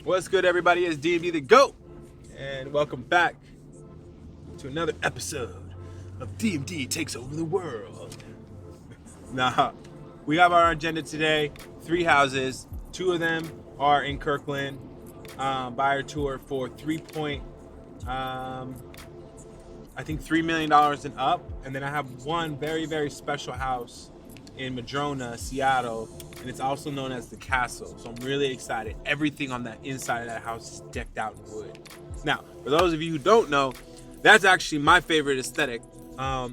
What's good, everybody? It's DMD the GOAT, and welcome back to another episode of DMD Takes Over the World. Nah, we have our agenda today. 3 houses. 2 of them are in Kirkland. Buyer tour for $3 million and up. And then I have one very, very special house in Madrona, Seattle, and it's also known as the Castle. So I'm really excited. Everything on that inside of that house is decked out in wood. Now, for those of you who don't know, that's actually my favorite aesthetic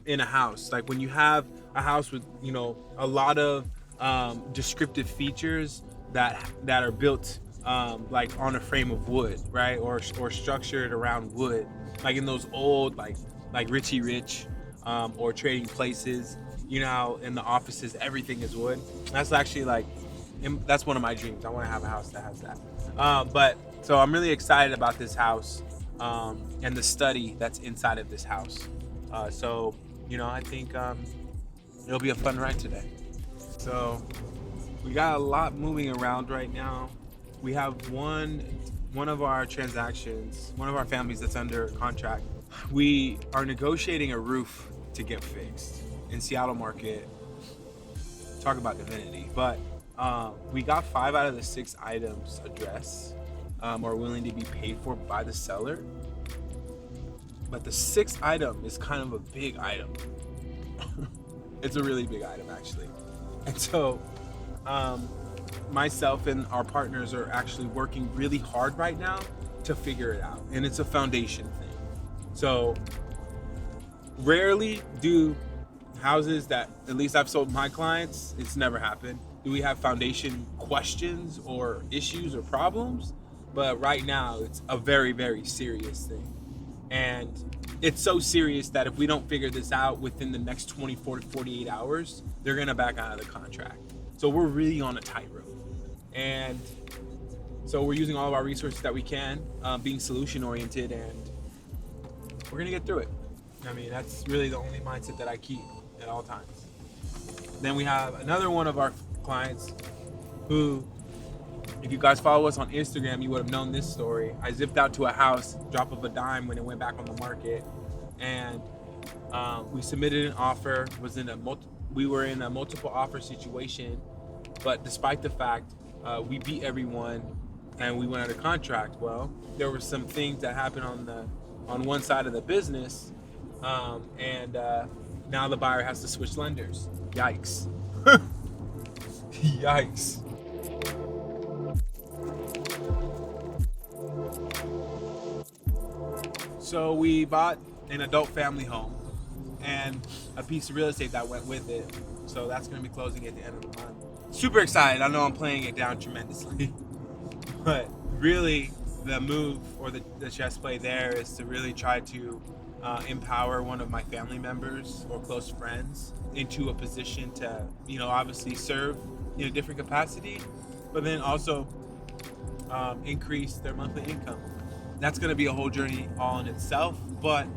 in a house. Like when you have a house with, a lot of descriptive features that are built like on a frame of wood, right? Or structured around wood, like in those old like Richie Rich or Trading Places. You know how in the offices everything is wood. That's actually that's one of my dreams. I want to have a house that has that. So I'm really excited about this house and the study that's inside of this house. I think it'll be a fun ride today. So we got a lot moving around right now. We have one of our transactions, one of our families that's under contract. We are negotiating a roof to get fixed. In Seattle market, talk about divinity, but we got 5 out of the 6 items addressed or willing to be paid for by the seller, but the 6th item is kind of a big item. It's a really big item, actually. And so myself and our partners are actually working really hard right now to figure it out, and it's a foundation thing. So rarely do houses that, at least I've sold my clients, it's never happened, do we have foundation questions or issues or problems? But right now it's a very, very serious thing, and it's so serious that if we don't figure this out within the next 24 to 48 hours, they're gonna back out of the contract. So we're really on a tightrope, and so we're using all of our resources that we can, being solution oriented, and we're gonna get through it. I mean, that's really the only mindset that I keep at all times. Then we have another one of our clients who, if you guys follow us on Instagram, you would have known this story. I zipped out to a house, drop of a dime, when it went back on the market, and we submitted an offer. We were in a multiple offer situation, but despite the fact we beat everyone and we went under contract, well, there were some things that happened on one side of the business, and now the buyer has to switch lenders. Yikes. Yikes. So we bought an adult family home and a piece of real estate that went with it. So that's going to be closing at the end of the month. Super excited. I know I'm playing it down tremendously. But really, the move or the chess play there is to really try to empower one of my family members or close friends into a position to, obviously serve in a different capacity, but then also increase their monthly income. That's going to be a whole journey all in itself, but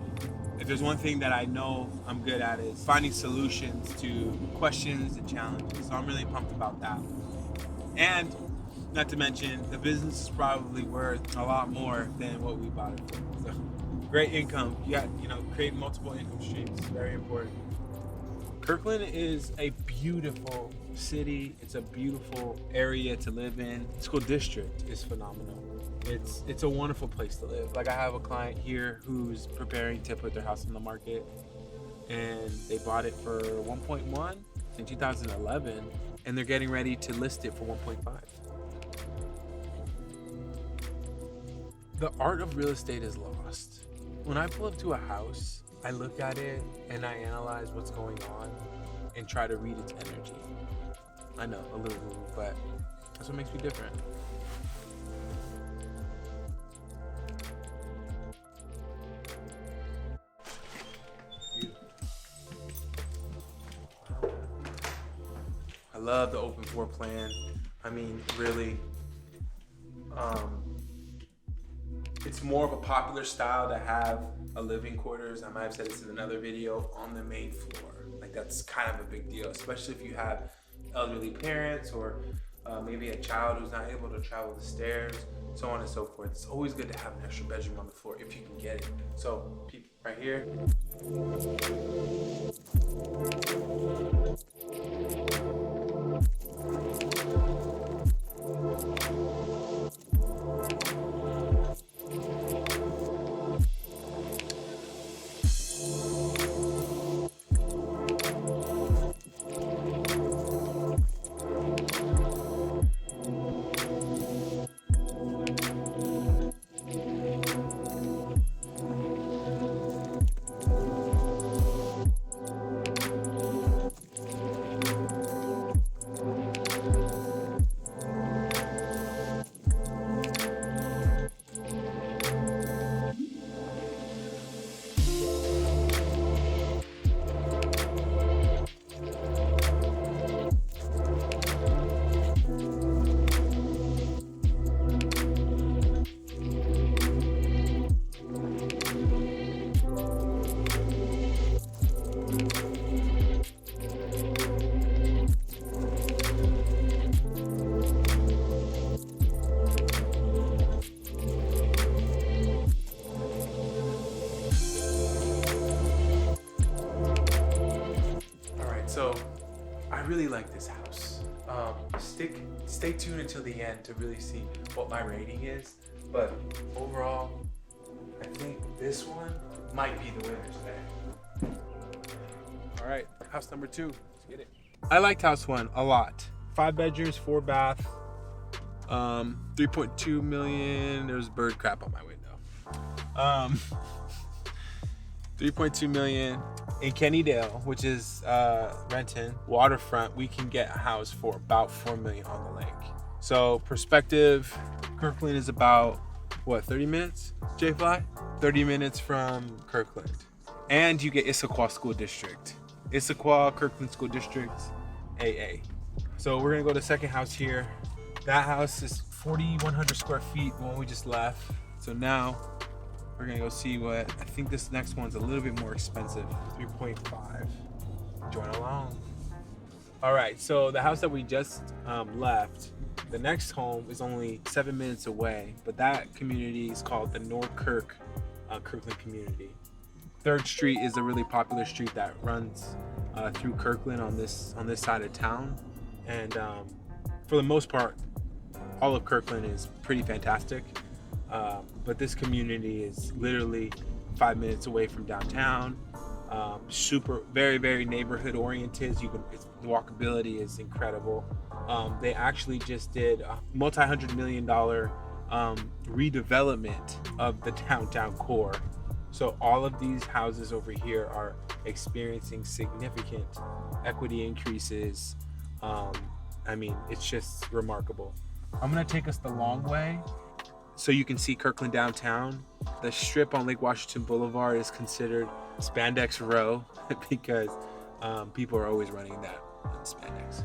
if there's one thing that I know I'm good at is finding solutions to questions and challenges. So I'm really pumped about that. And not to mention, the business is probably worth a lot more than what we bought it for. So great income. You got, create multiple income streams. It's very important. Kirkland is a beautiful city. It's a beautiful area to live in. The school district is phenomenal. It's a wonderful place to live. Like, I have a client here who's preparing to put their house on the market, and they bought it for 1.1 in 2011, and they're getting ready to list it for 1.5. The art of real estate is lost. When I pull up to a house, I look at it and I analyze what's going on and try to read its energy. I know, a little woo, but that's what makes me different. I love the open floor plan. I mean, really, it's more of a popular style to have a living quarters. I might have said this in another video, on the main floor. Like, that's kind of a big deal, especially if you have elderly parents or maybe a child who's not able to travel the stairs, so on and so forth. It's always good to have an extra bedroom on the floor if you can get it. So, right here. So I really like this house. Stay tuned until the end to really see what my rating is. But overall, I think this one might be the winner today. All right, house number 2. Let's get it. I liked house 1 a lot. 5 bedrooms, 4 bath, 3.2 million. There's bird crap on my window. 3.2 million. In Kennydale, which is Renton, waterfront, we can get a house for about 4 million on the lake. So perspective, Kirkland is about, what, 30 minutes, J-Fly? 30 minutes from Kirkland. And you get Issaquah School District. Issaquah, Kirkland School District, AA. So we're gonna go to the second house here. That house is 4,100 square feet, the one we just left. So now, we're gonna go see what, I think this next one's a little bit more expensive, 3.5. Join along. All right, so the house that we just left, the next home is only 7 minutes away, but that community is called the North Kirkland community. 3rd Street is a really popular street that runs through Kirkland on this side of town. And for the most part, all of Kirkland is pretty fantastic. But this community is literally 5 minutes away from downtown. Super, very, very neighborhood oriented. The walkability is incredible. They actually just did a multi-$100 million redevelopment of the downtown core. So all of these houses over here are experiencing significant equity increases. I mean, it's just remarkable. I'm gonna take us the long way so you can see Kirkland downtown. The strip on Lake Washington Boulevard is considered Spandex Row because people are always running that on spandex.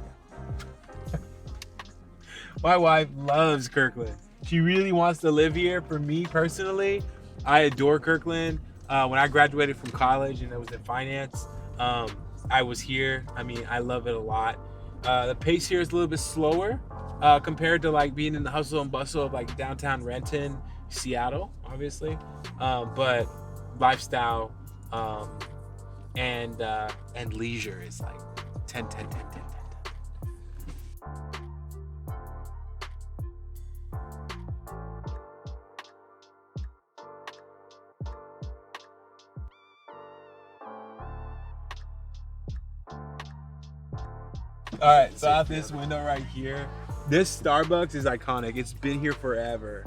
My wife loves Kirkland. She really wants to live here. For me personally, I adore Kirkland. When I graduated from college and I was in finance, I was here. I mean, I love it a lot. The pace here is a little bit slower compared to like being in the hustle and bustle of like downtown Renton, Seattle, obviously. But lifestyle and leisure is like 10, 10, 10, 10, 10. All right, so out this window right here, this Starbucks is iconic. It's been here forever.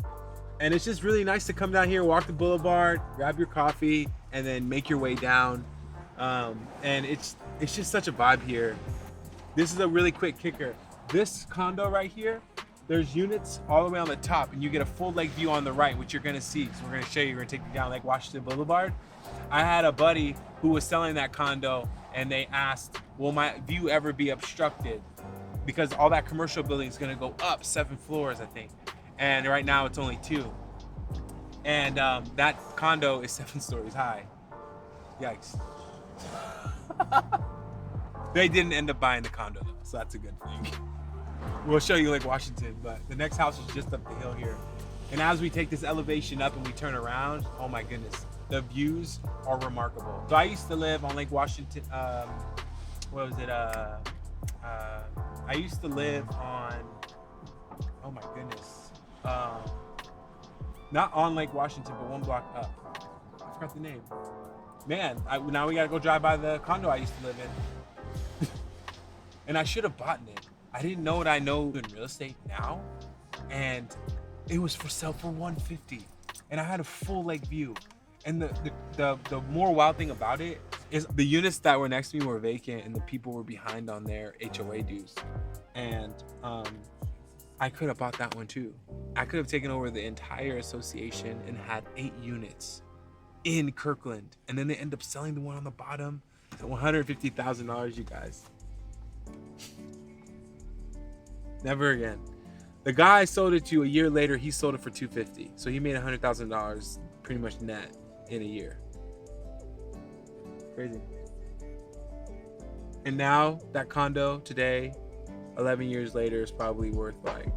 And it's just really nice to come down here, walk the boulevard, grab your coffee, and then make your way down. And it's just such a vibe here. This is a really quick kicker. This condo right here, there's units all the way on the top, and you get a full lake view on the right, which you're gonna see. So we're gonna show you, we're gonna take you down Lake Washington Boulevard. I had a buddy who was selling that condo, and they asked, will my view ever be obstructed? Because all that commercial building is gonna go up 7 floors, I think. And right now it's only 2. And that condo is 7 stories high. Yikes. They didn't end up buying the condo though, so that's a good thing. We'll show you Lake Washington, but the next house is just up the hill here. And as we take this elevation up and we turn around, oh my goodness, the views are remarkable. So I used to live on Lake Washington. What was it? I used to live on. Oh my goodness. Not on Lake Washington, but one block up. I forgot the name. Man, now we gotta go drive by the condo I used to live in. And I should have bought it. I didn't know what I know in real estate now, and it was for sale for $150, and I had a full lake view. And the more wild thing about it is the units that were next to me were vacant, and the people were behind on their HOA dues. And I could have bought that one too. I could have taken over the entire association and had 8 units in Kirkland, and then they end up selling the one on the bottom for $150,000, you guys. Never again. The guy I sold it to a year later, he sold it for $250. So he made $100,000 pretty much net in a year. Crazy. And now that condo today, 11 years later, is probably worth like,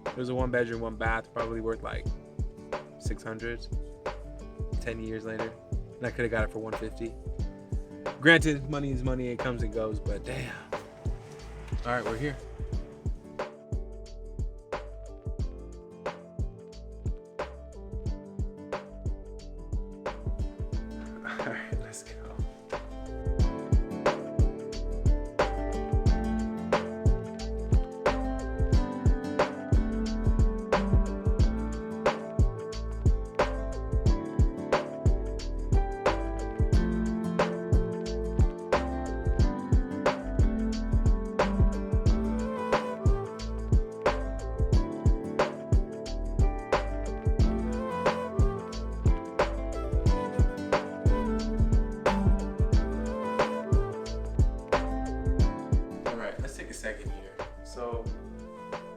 it was a 1-bedroom, 1-bath, probably worth like 600. 10 years later, and I could have got it for 150. Granted, money is money, it comes and goes, but damn. All right, we're here. All right, let's go. Second here. So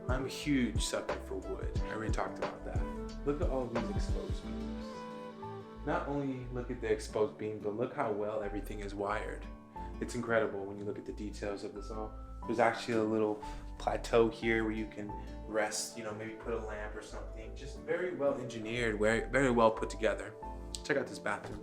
I'm a huge sucker for wood. I already talked about that. Look at all these exposed beams. Not only look at the exposed beam, but look how well everything is wired. It's incredible when you look at the details of this all. There's actually a little plateau here where you can rest, maybe put a lamp or something. Just very well engineered, very well put together. Check out this bathroom.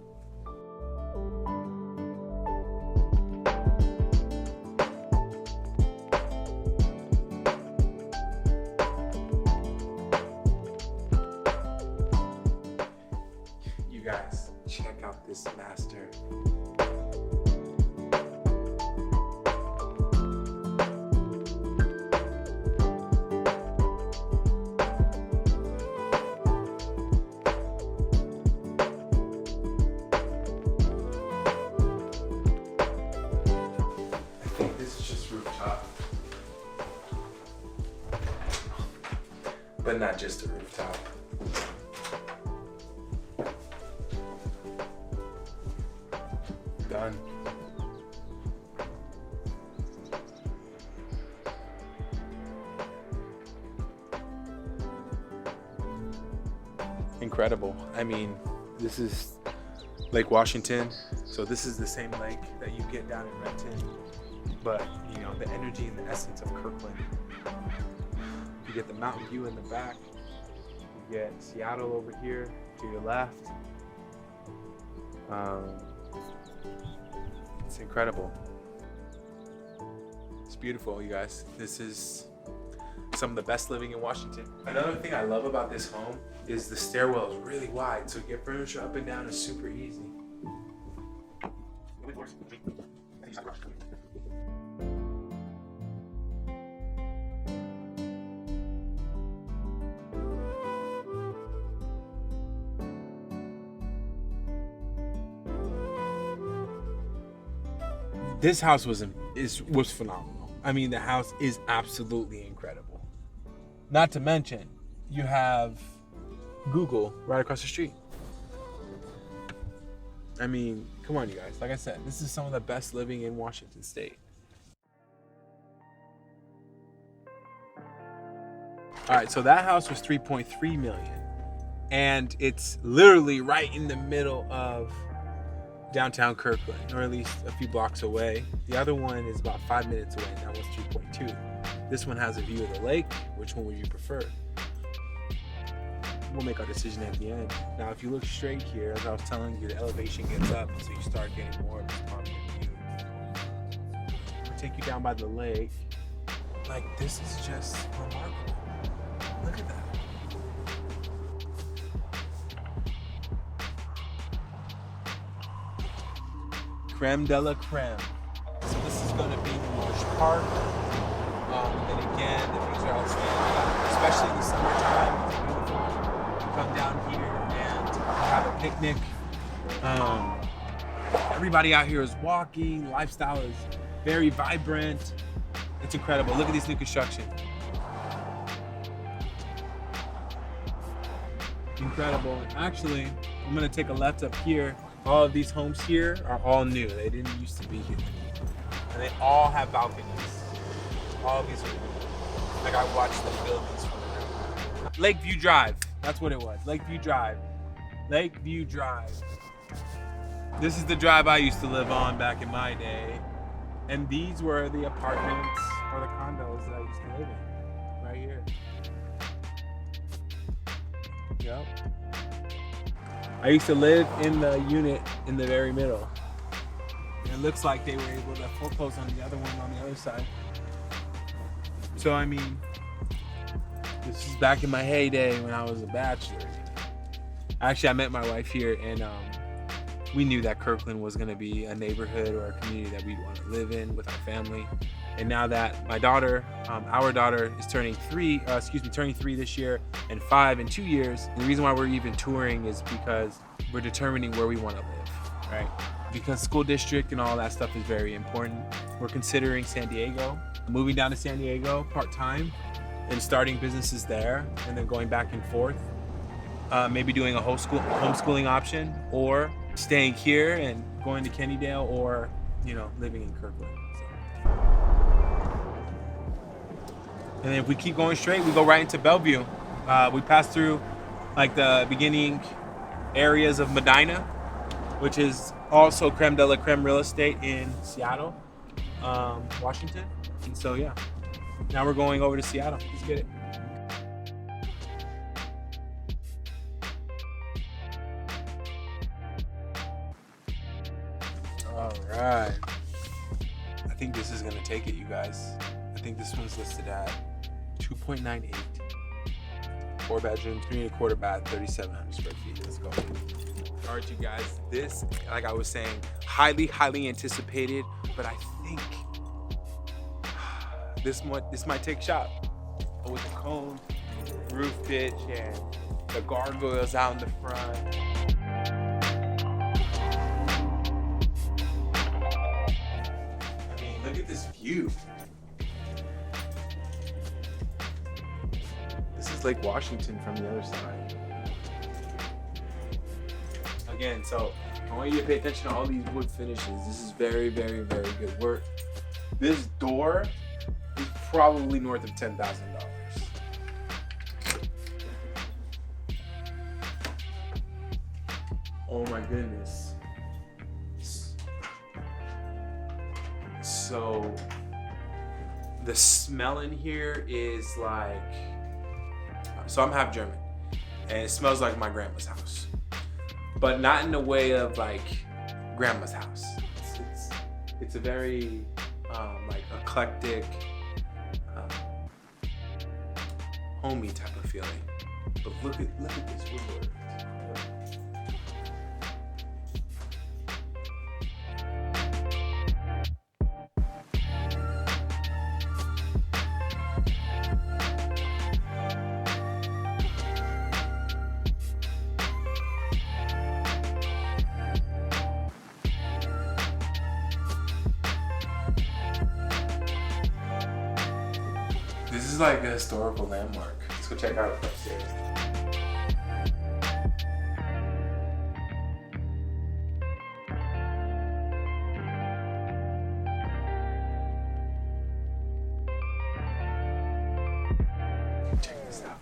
Guys, check out this master. I think this is just rooftop, but not just a rooftop. Done. Incredible. I mean, this is Lake Washington. So this is the same lake that you get down in Renton, but the energy and the essence of Kirkland. You get the mountain view in the back. You get Seattle over here to your left. It's incredible. It's beautiful, you guys. This is some of the best living in Washington. Another thing I love about this home is the stairwell is really wide, so to get furniture up and down is super easy. This house was phenomenal. I mean, the house is absolutely incredible. Not to mention, you have Google right across the street. I mean, come on, you guys. Like I said, this is some of the best living in Washington State. All right, so that house was $3.3 million, and it's literally right in the middle of downtown Kirkland, or at least a few blocks away. The other one is about 5 minutes away, and that one's 2.2. This one has a view of the lake. Which one would you prefer? We'll make our decision at the end. Now, if you look straight here, as I was telling you, the elevation gets up, so you start getting more of this prominent view. I'll take you down by the lake. Like, this is just remarkable. Look at that. Creme de la creme. So this is going to be Marsh Park. And then again, the views are outstanding, especially in the summertime. It's beautiful. Come down here and have a picnic. Everybody out here is walking. Lifestyle is very vibrant. It's incredible. Look at this new construction. Incredible. Actually, I'm gonna take a left up here. All of these homes here are all new. They didn't used to be here. And they all have balconies. All of these are new. Like, I watched the buildings from the ground. Lakeview Drive. That's what it was. Lakeview Drive. Lakeview Drive. This is the drive I used to live on back in my day. And these were the apartments or the condos that I used to live in. Right here. Yep. I used to live in the unit in the very middle. And it looks like they were able to foreclose on the other one on the other side. So, I mean, this is back in my heyday when I was a bachelor. Actually, I met my wife here, and we knew that Kirkland was going to be a neighborhood or a community that we'd want to live in with our family. And now that my daughter, our daughter, is turning 3 this year and 5 in 2 years, the reason why we're even touring is because we're determining where we want to live, right? Because school district and all that stuff is very important. We're considering San Diego, moving down to San Diego part-time and starting businesses there, and then going back and forth. Maybe doing a homeschooling option, or staying here and going to Kennydale, or, you know, living in Kirkland. So. And then if we keep going straight, we go right into Bellevue. We pass through like the beginning areas of Medina, which is also creme de la creme real estate in Seattle, Washington. And so, yeah, now we're going over to Seattle. Let's get it. All right. I think this is gonna take it, you guys. I think this one's listed at 2.98. 4 bedroom, 3 1/4 bath, 3,700 square feet. Let's go. All right, you guys. This, like I was saying, highly anticipated, but I think this might take a shot. With the cone, roof pitch, and the gargoyles out in the front. I mean, look at this view. This is Lake Washington from the other side. Again, so I want you to pay attention to all these wood finishes. This is very good work. This door is probably north of $10,000. Oh my goodness. So the smell in here is like, so I'm half German, and it smells like my grandma's house, but not in the way of like grandma's house. It's a very like eclectic, homey type of feeling. But look at this woodwork. This is like a historical landmark. Let's go check out upstairs. Check this out.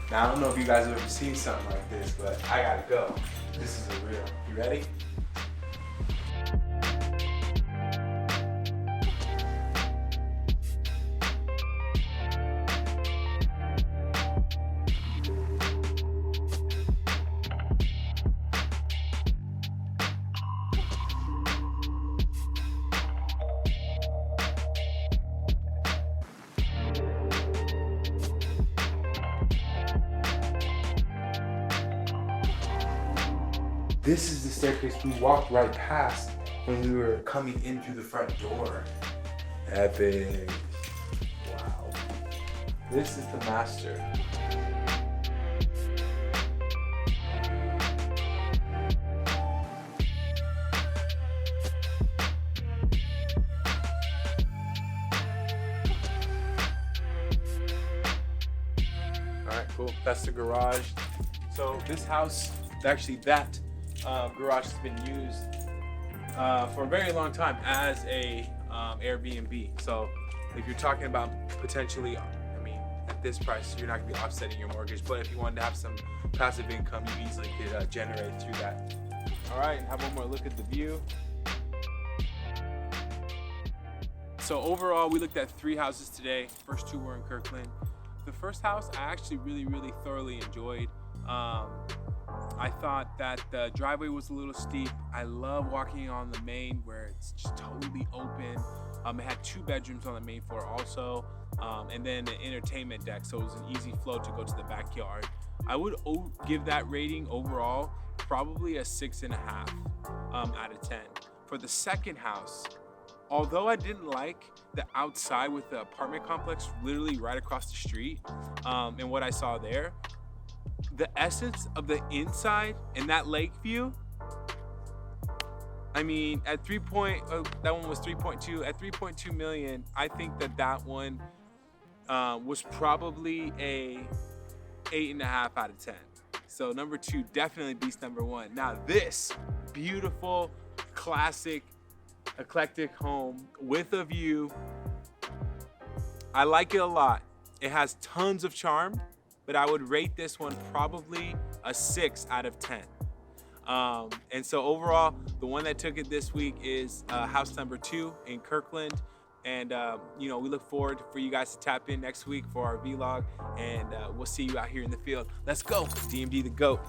Now, I don't know if you guys have ever seen something like this, but I gotta go. This is a real. You ready? This is the staircase we walked right past when we were coming in through the front door. Epic. Wow. This is the master. All right, cool. That's the garage. So this house, actually that garage has been used for a very long time as a Airbnb. So if you're talking about potentially, I mean, at this price, you're not gonna be offsetting your mortgage, but if you wanted to have some passive income, you easily could generate through that. All right, and have one more look at the view. So overall, we looked at 3 houses today. First 2 were in Kirkland. The first house I actually really thoroughly enjoyed. I thought that the driveway was a little steep. I love walking on the main where it's just totally open. It had 2 bedrooms on the main floor also, and then an entertainment deck, so it was an easy flow to go to the backyard. I would give that rating overall probably a 6.5 out of 10. For the second house, although I didn't like the outside with the apartment complex literally right across the street, and what I saw there, the essence of the inside and that lake view, I mean, at that one was 3.2. At 3.2 million, I think that one was probably a 8.5 out of 10. So number 2 definitely beats number 1. Now this beautiful, classic, eclectic home with a view, I like it a lot. It has tons of charm, but I would rate this one probably a 6 out of 10. And so overall, the one that took it this week is house number 2 in Kirkland. And we look forward for you guys to tap in next week for our vlog, and we'll see you out here in the field. Let's go, DMD the GOAT.